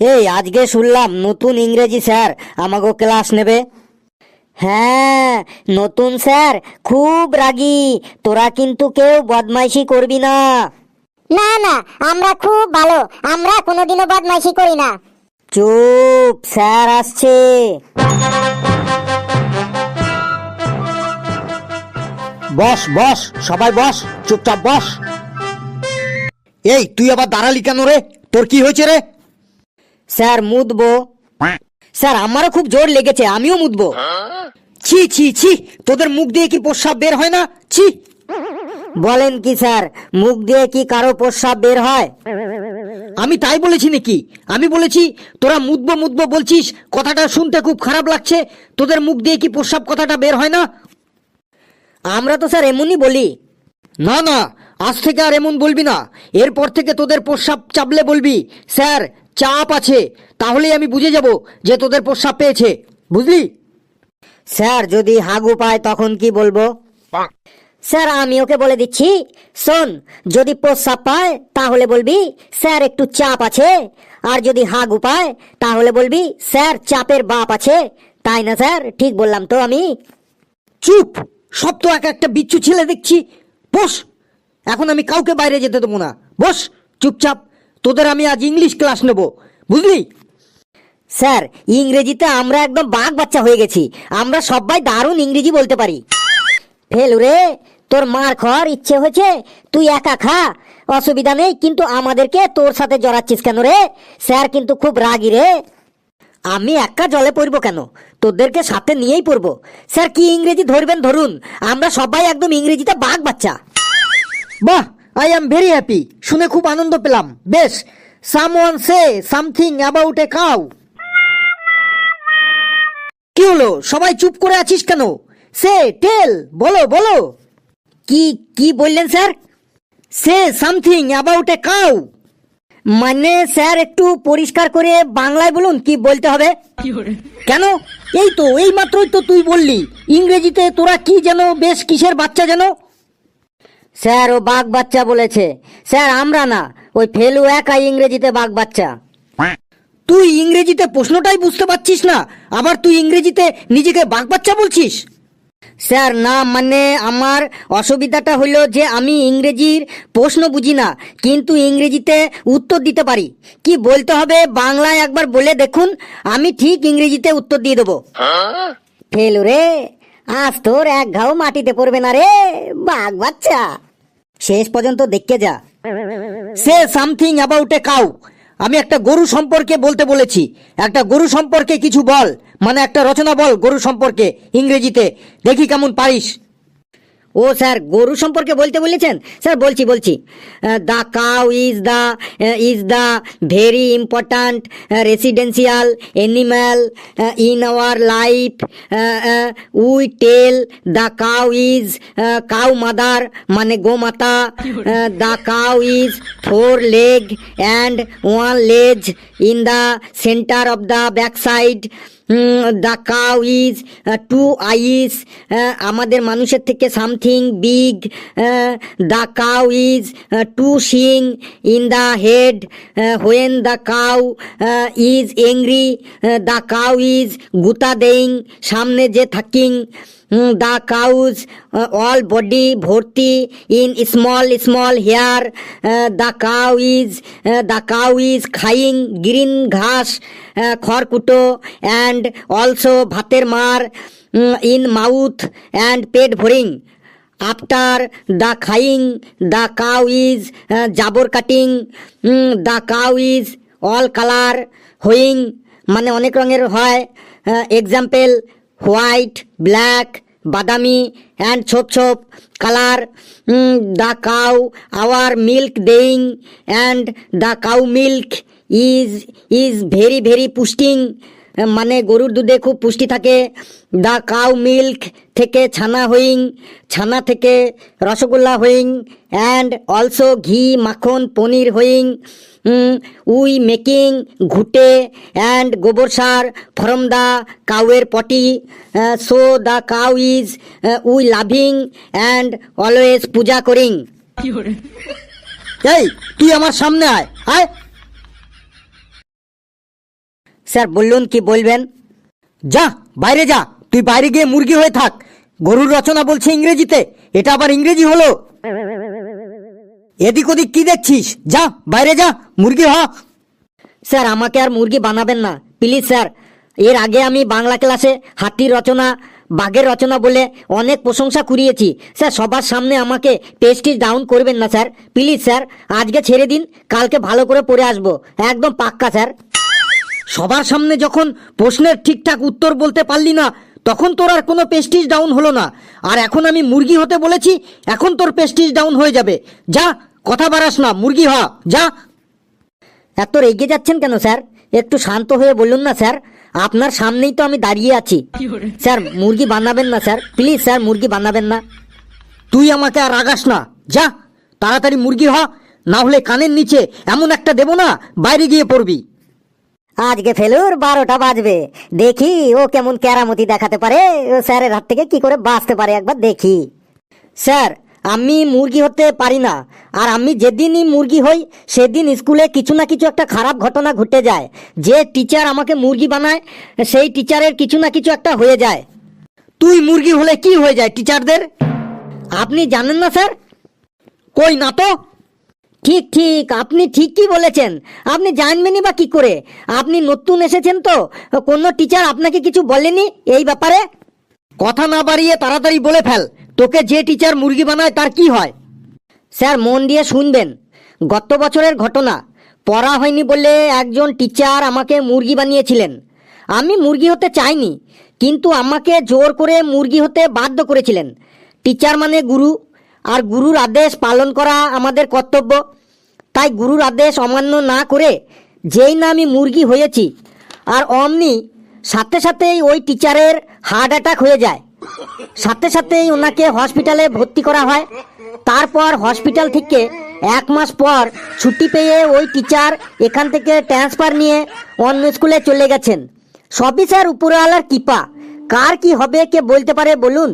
এই আজকে শুনলাম নতুন ইংরেজি স্যার আমাকে ক্লাস নেবে। হ্যাঁ, নতুন স্যার খুব রাগী, তোরা কিন্তু কেউ বদমাইশি করবি না। না না, আমরা খুব ভালো, আমরা কোনোদিনও বদমাইশি করি না। চুপ, স্যার আসছে। বস বস, সবাই বস, চুপচাপ বস। এই তুই আবার দাঁড়ালি কেন রে? তোর কি হয়েছে রে? স্যার মুতবো। স্যার আমারও খুব জোর লেগেছে, আমিও মুতবো। ছি ছি ছি, তোদের মুখ দিয়ে কি প্রস্রাব বের হয় না? ছি। বলেন কি স্যার, মুখ দিয়ে কি কারো প্রস্রাব বের হয়? আমি তাই বলেছি নাকি? আমি বলেছি তোরা মুতবো মুতবো বলছিস, কথাটা শুনতে খুব খারাপ লাগছে। তোদের মুখ দিয়ে কি প্রস্রাব কথাটা বের হয় না? আমরা তো স্যার এমনই বলি। না না, আজ থেকে আর এমন বলবি না। এরপর থেকে তোদের প্রস্রাব চাপলে বলবি স্যার চাপ আছে, তাহলেই আমি বুঝে যাব যে তোদের প্রস্রাব পেয়েছে, বুঝলি? স্যার যদি হাগু পায় তখন কি বলবো? স্যার আমি ওকে বলে দিচ্ছি, শোন, যদি প্রস্রাব পায় তাহলে বলবি স্যার একটু চাপ আছে, আর যদি হাগু পায় তাহলে বলবি স্যার চাপের বাপ আছে। তাই না স্যার? ঠিক বললাম তো আমি? চুপ, সব তো এক একটা বিচ্ছু ছেলে দেখছি। বস, এখন আমি কাউকে বাইরে যেতে দেবো না। বস চুপচাপ, তোদের আমি আজ ইংলিশ ক্লাস নেব, বুঝলি? স্যার ইংরেজিতে আমরা একদম বাঘ বাচ্চা হয়ে গেছি, আমরা সবাই দারুণ ইংরেজি বলতে পারি। ফেলু রে, তোর মার খাওয়ার ইচ্ছে হয়েছে, তুই একা খা, অসুবিধা নেই, কিন্তু আমাদেরকে তোর সাথে জড়াচ্ছিস কেন রে? স্যার কিন্তু খুব রাগী রে। আমি একা জলে পড়বো কেন, তোদেরকে সাথে নিয়েই পড়বো। স্যার কি ইংরেজি ধরবেন ধরুন, আমরা সবাই একদম ইংরেজিতে বাঘ বাচ্চা। বাহ, আই এম ভেরি হ্যাপি, শুনে খুব আনন্দ পেলাম। বেশ, someone say something about a cow. কি হলো, সবাই চুপ করে আছিস কেন? সে টেল, বলো বলো। কি কি বললেন sir? Say something about a cow. মানে স্যার একটু পরিষ্কার করে বাংলায় বলুন, কি বলতে হবে? কেন, এই তো এই মাত্রই তো তুই বললি ইংরেজিতে তোরা কি যেন বেশ কিসের বাচ্চা যেন। স্যার ও বাঘ বাচ্চা বলেছে স্যার, আমরা না, ওই ফেলু একাই ইংরেজিতে বাঘ বাচ্চা। তুই ইংরেজিতে প্রশ্নটাই বুঝতে পারছিস না, আবার তুই ইংরেজিতে নিজেকে বাঘ বাচ্চা বলছিস? স্যার না, মানে আমার অসুবিধাটা হলো যে আমি ইংরেজির প্রশ্ন বুঝি না, কিন্তু ইংরেজিতে উত্তর দিতে পারি। কি বলতে হবে বাংলায় একবার বলে দেখুন, আমি ঠিক ইংরেজিতে উত্তর দিয়ে দেবো। ফেলু রে, আজ তোর এক ঘাও মাটিতে পড়বে না রে বাঘ বাচ্চা, শেষ পর্যন্ত দেখে যা। Say something about a cow, আমি একটা গরু সম্পর্কে বলতে বলেছি। একটা গরু সম্পর্কে কিছু বল, মানে একটা রচনা বল গরু সম্পর্কে ইংরেজিতে, দেখি কেমন পারিস। ও স্যার গরু সম্পর্কে বলতে বলেছেন? স্যার বলছি বলছি। The cow is the very important residential animal in our life. We tell the cow is cow mother, মানে গোমাতা। The cow is 4 leg and 1 leg in the center of the backside. The cow is 2 eyes, আমাদের মানুষের থেকে something big. The cow is 2 শিং in the head when the cow is angry. The cow is গুতা দেইং, সামনে যে থাকিং। The cow's all body ভর্তি in small small hair. The cow is খাইং গ্রিন ঘাস, খড়কুটো, অ্যান্ড অলসো ভাতের মার ইন মাউথ অ্যান্ড পেট ভরিং। আফটার দ্য খাইং দ্য কাউ ইজ জাবর কাটিং। The cow is all colour হোয়িং, মানে অনেক রঙের হয়। এক্সাম্পল হোয়াইট, ব্ল্যাক, বাদামি অ্যান্ড ছোপ ছোপ colour. The cow our milk দেইং, and the cow milk is very very পুষ্টিং, মানে গরুর দুধে খুব পুষ্টি থাকে। দ্য কাউ মিল্ক থেকে ছানা হইং, ছানা থেকে রসগোল্লা হইং, অ্যান্ড অলসো ঘি, মাখন, পনির হইং। উই মেকিং ঘুটে অ্যান্ড গোবর সার ফ্রম দ্য কাউয়ের পটি। So the cow is we loving and always puja করিং। এই তুই আমার সামনে আয়, আয়। স্যার বলুন কি বলবেন? যা বাইরে যা, তুই বাইরে গিয়ে মুরগি হয়ে থাক। গরুর রচনা বলছে ইংরেজিতে, এটা আবার ইংরেজি হলো? এদিক ওদিক কি দেখছিস? যা বাইরে যা, মুরগি হ। স্যার আমাকে আর মুরগি বানাবেন না প্লিজ স্যার। এর আগে আমি বাংলা ক্লাসে হাতির রচনা, বাঘের রচনা বলে অনেক প্রশংসা কুড়িয়েছি স্যার। সবার সামনে আমাকে পেস্টিজ ডাউন করবেন না স্যার, প্লিজ স্যার। আজকে ছেড়ে দিন, কালকে ভালো করে পড়ে আসবো, একদম পাক্কা স্যার। সবার সামনে যখন প্রশ্নের ঠিকঠাক উত্তর বলতে পারলি না, তখন তোর আর কোনো পেস্টিজ ডাউন হলো না। আর এখন আমি মুরগি হতে বলেছি, এখন তোর পেস্টিজ ডাউন হয়ে যাবে। যা, কথা বাড়াস না, মুরগি হ, যা। এত রেগে যাচ্ছেন কেন স্যার? একটু শান্ত হয়ে বলুন না স্যার, আপনার সামনেই তো আমি দাঁড়িয়ে আছি। স্যার মুরগি বানাবেন না স্যার, প্লিজ স্যার, মুরগি বানাবেন না। তুই আমাকে আর রাগাস না, যা তাড়াতাড়ি মুরগি হ, না হলে কানের নিচে এমন একটা দেবো না, বাইরে গিয়ে পড়বি। আজকে ফেলুর 12টা বাজবে, দেখি ও কেমন কেরামতি দেখাতে পারে, ও স্যারের হাত থেকে কি করে বাঁচতে পারে, একবার দেখি। স্যার আমি মুরগি হতে পারি না, আর আমি যেদিনই মুরগি হই সেদিন স্কুলে কিছু না কিছু একটা খারাপ ঘটনা ঘটে যায়। যে টিচার আমাকে মুরগি বানায় সেই টিচারের কিছু না কিছু একটা হয়ে যায়। তুই মুরগি হলে কি হয়ে যায় টিচারদের? আপনি জানেন না স্যার? কই না তো। ঠিক ঠিক, আপনি ঠিকই বলেছেন। আপনি জানবেনই বা কি করে? আপনি নতুন এসেছেন তো, কোনো টিচার আপনাকে কিছু বলেনি এই ব্যাপারে? কথা না বাড়িয়ে তাড়াতাড়ি বলে ফেল, তোকে যে টিচার মুরগি বানায় তার কি হয়? স্যার মন দিয়ে শুনবেন, গত বছরের ঘটনা। পড়া হয়নি বলে একজন টিচার আমাকে মুরগি বানিয়েছিলেন। আমি মুরগি হতে চাইনি, কিন্তু আমাকে জোর করে মুরগি হতে বাধ্য করেছিলেন। টিচার মানে গুরু, আর গুরুর আদেশ পালন করা আমাদের কর্তব্য। তাই গুরুর আদেশ অমান্য না করে যেই না আমি মুরগি হয়েছি, আর অমনি সাথে সাথেই ওই টিচারের হার্ট অ্যাটাক হয়ে যায়। সাথে সাথেই ওনাকে হসপিটালে ভর্তি করা হয়। তারপর হসপিটাল থেকে 1 মাস পর ছুটি পেয়ে ওই টিচার এখান থেকে ট্রান্সফার নিয়ে অন্য স্কুলে চলে গেছেন। সবই স্যার উপরওয়ালার কৃপা, কার কি হবে কে বলতে পারে বলুন?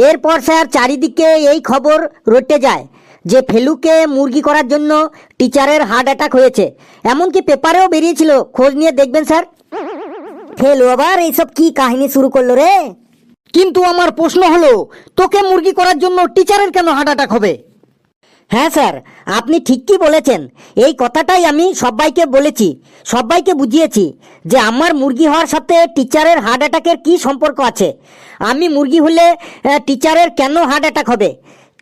এরপর স্যার চারিদিকে এই খবর রটে যায় যে ফেলুকে মুরগি করার জন্য টিচারের হার্ট অ্যাটাক হয়েছে। এমনকি পেপারেও বেরিয়েছিল, খোঁজ নিয়ে দেখবেন স্যার। ফেলু আবার এইসব কি কাহিনী শুরু করলো রে? কিন্তু আমার প্রশ্ন হলো, তোকে মুরগি করার জন্য টিচারের কেন হার্ট অ্যাটাক হবে? হ্যাঁ স্যার, আপনি ঠিকই বলেছেন। এই কথাটাই আমি সবাইকে বলেছি, সবাইকে বুঝিয়েছি যে আমার মুরগি হওয়ার সাথে টিচারের হার্ট অ্যাটাকের কী সম্পর্ক আছে। আমি মুরগি হলে টিচারের কেন হার্ট অ্যাটাক হবে?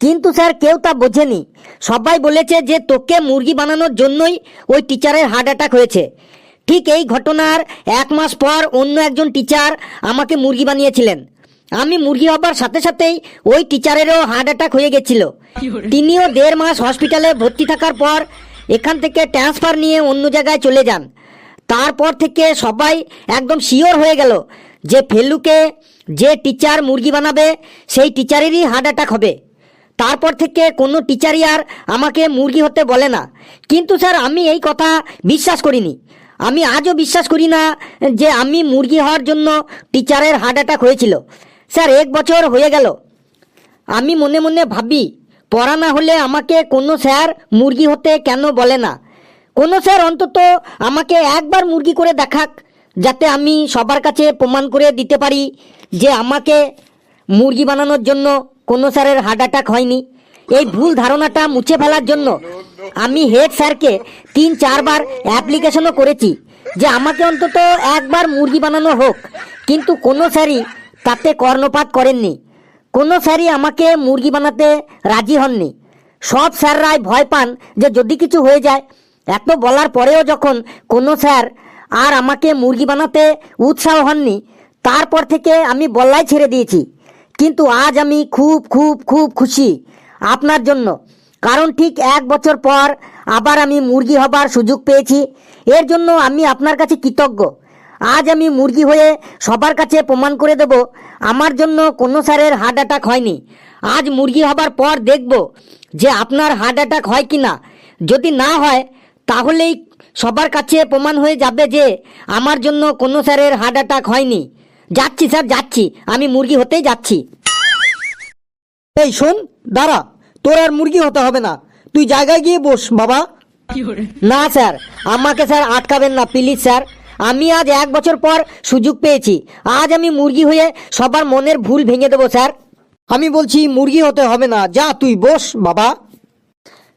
কিন্তু স্যার কেউ তা বোঝেনি। সবাই বলেছে যে তোকে মুরগি বানানোর জন্যই ওই টিচারের হার্ট অ্যাটাক হয়েছে। ঠিক এই ঘটনার 1 মাস পর অন্য একজন টিচার আমাকে মুরগি বানিয়েছিলেন। আমি মুরগি হবার সাথে সাথেই ওই টিচারেরও হার্ট অ্যাটাক হয়ে গেছিল। তিনিও 1.5 মাস হসপিটালে ভর্তি থাকার পর এখান থেকে ট্রান্সফার নিয়ে অন্য জায়গায় চলে যান। তারপর থেকে সবাই একদম শিওর হয়ে গেল যে ফেলুকে যে টিচার মুরগি বানাবে সেই টিচারেরই হার্ট অ্যাটাক হবে। তারপর থেকে কোনো টিচারই আর আমাকে মুরগি হতে বলে না। কিন্তু স্যার আমি এই কথা বিশ্বাস করিনি। আমি আজও বিশ্বাস করি না যে আমি মুরগি হওয়ার জন্য টিচারের হার্ট অ্যাটাক হয়েছিল। স্যার 1 বছর হয়ে গেল, আমি মনে মনে ভাবি পড়া না হলে আমাকে কোনো স্যার মুরগি হতে কেন বলে না? কোনো স্যার অন্তত আমাকে একবার মুরগি করে দেখাক, যাতে আমি সবার কাছে প্রমাণ করে দিতে পারি যে আমাকে মুরগি বানানোর জন্য কোনো স্যারের হার্ট অ্যাটাক হয়নি। এই ভুল ধারণাটা মুছে ফেলার জন্য আমি হেড স্যারকে 3-4 বার অ্যাপ্লিকেশনও করেছি যে আমাকে অন্তত একবার মুরগি বানানো হোক, কিন্তু কোনো স্যারই তাতে কর্ণপাত করেননি। কোনো স্যারই আমাকে মুরগি বানাতে রাজি হননি। সব স্যাররাই ভয় পান যে যদি কিছু হয়ে যায়। এত বলার পরেও যখন কোনো স্যার আর আমাকে মুরগি বানাতে উৎসাহ হননি, তারপর থেকে আমি বলাই ছেড়ে দিয়েছি। কিন্তু আজ আমি খুব খুব খুব খুশি আপনার জন্য, কারণ ঠিক 1 বছর পর আবার আমি মুরগি হবার সুযোগ পেয়েছি। এর জন্য আমি আপনার কাছে কৃতজ্ঞ। আজ আমি মুরগি হয়ে সবার কাছে প্রমাণ করে দেব আমার জন্য কোনো স্যারের হার্ট অ্যাটাক হয়নি। আজ মুরগি হবার পর দেখব যে আপনার হার্ট অ্যাটাক হয় কি না। যদি না হয় তাহলেই সবার কাছে প্রমাণ হয়ে যাবে যে আমার জন্য কোনো স্যারের হার্ট অ্যাটাক হয়নি। যাচ্ছি স্যার, যাচ্ছি, আমি মুরগি হতেই যাচ্ছি। এই শোন, দাঁড়া, তোর আর মুরগি হতে হবে না, তুই জায়গায় গিয়ে বস বাবা। না স্যার, আমাকে স্যার আটকাবেন না প্লিজ স্যার। আমি আজ 1 বছর পর সুযোগ পেয়েছি। আজ আমি মুরগি হয়ে সবার মনের ভুল ভেঙে দেবো স্যার। আমি বলছি মুরগি হতে হবে না, যা তুই বস বাবা।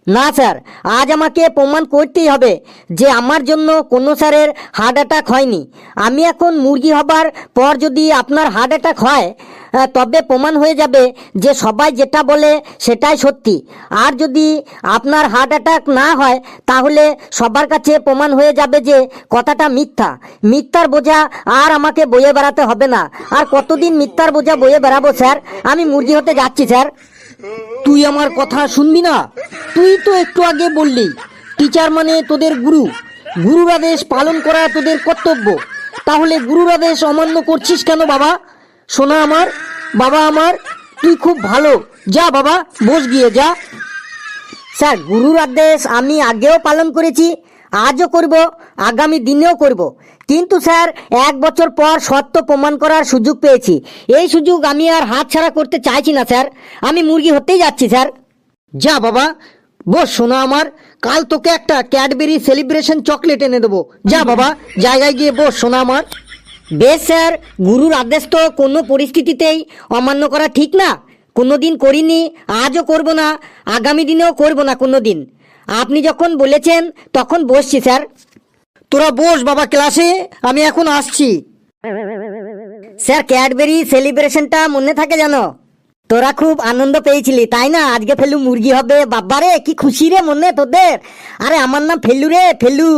না স্যার, আজ আমাকে প্রমাণ করতেই হবে যে আমার জন্য কোনো স্যারের হার্ট অ্যাটাক হয়নি। আমি এখন মুরগি হবার পর যদি আপনার হার্ট অ্যাটাক হয় তবে প্রমাণ হয়ে যাবে যে সবাই যেটা বলে সেটাই সত্যি। আর যদি আপনার হার্ট অ্যাটাক না হয় তাহলে সবার কাছে প্রমাণ হয়ে যাবে যে কথাটা মিথ্যা। মিথ্যার বোঝা আর আমাকে বয়ে বেড়াতে হবে না। আর কতদিন মিথ্যার বোঝা বয়ে বেড়াবো স্যার? আমি মুরগি হতে যাচ্ছি স্যার। তুই আমার কথা শুনবি না? তুই তো একটু আগে বললি টিচার মানে তোদের গুরু, গুরুর আদেশ পালন করা তোদের কর্তব্য। তাহলে গুরুর আদেশ অমান্য করছিস কেন বাবা? শোনা আমার, বাবা আমার, তুই খুব ভালো, যা বাবা বস গিয়ে যা। স্যার, গুরুর আদেশ আমি আগেও পালন করেছি, আজও করব, আগামী দিনেও করব। কিন্তু স্যার 1 বছর পর সত্য প্রমাণ করার সুযোগ পেয়েছি। এই সুযোগ আমি আর হাতছাড়া করতে চাইছি না স্যার। আমি মুরগি হতেই যাচ্ছি স্যার। যা বাবা বস শোনা আমার, কাল তোকে একটা ক্যাডবেরি সেলিব্রেশন চকলেট এনে দেবো। যা বাবা জায়গায় গিয়ে বস শোনা আমার। বেশ স্যার, গুরুর আদেশ তো কোনো পরিস্থিতিতেই অমান্য করা ঠিক না। কোনো দিন করিনি, আজও করব না, আগামী দিনেও করব না কোনো দিন। আপনি যখন বলেছেন তখন বসছি স্যার। তোরা বস বাবা ক্লাসে, আমি এখন আসছি। স্যার, ক্যাডবেরি সেলিব্রেশনটা মনে থাকে জানো? তোরা খুব আনন্দ পেয়েছিলি তাই না? আজকে ফেলু মুরগি হবে, বাবারে কি খুশি রে মনে তোদের। আরে আমার নাম ফেলু রে, Felu.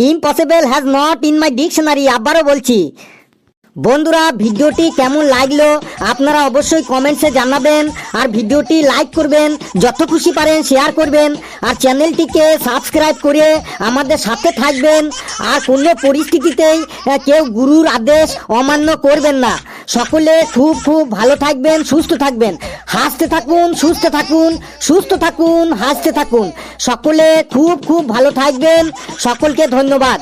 Impossible has not in my dictionary. আবারও বলছি। বন্ধুরা, ভিডিওটি কেমন লাগলো আপনারা অবশ্যই কমেন্টসে জানাবেন। আর ভিডিওটি লাইক করবেন, যত খুশি পারেন শেয়ার করবেন। আর চ্যানেলটিকে সাবস্ক্রাইব করে আমাদের সাথে থাকবেন। আর কোনো পরিস্থিতিতেই কেউ গুরুর আদেশ অমান্য করবেন না। সকলে খুব খুব ভালো থাকবেন, সুস্থ থাকবেন, হাসতে থাকুন, সুস্থ থাকুন, সুস্থ থাকুন, হাসতে থাকুন। সকলে খুব খুব ভালো থাকবেন। সকলকে ধন্যবাদ।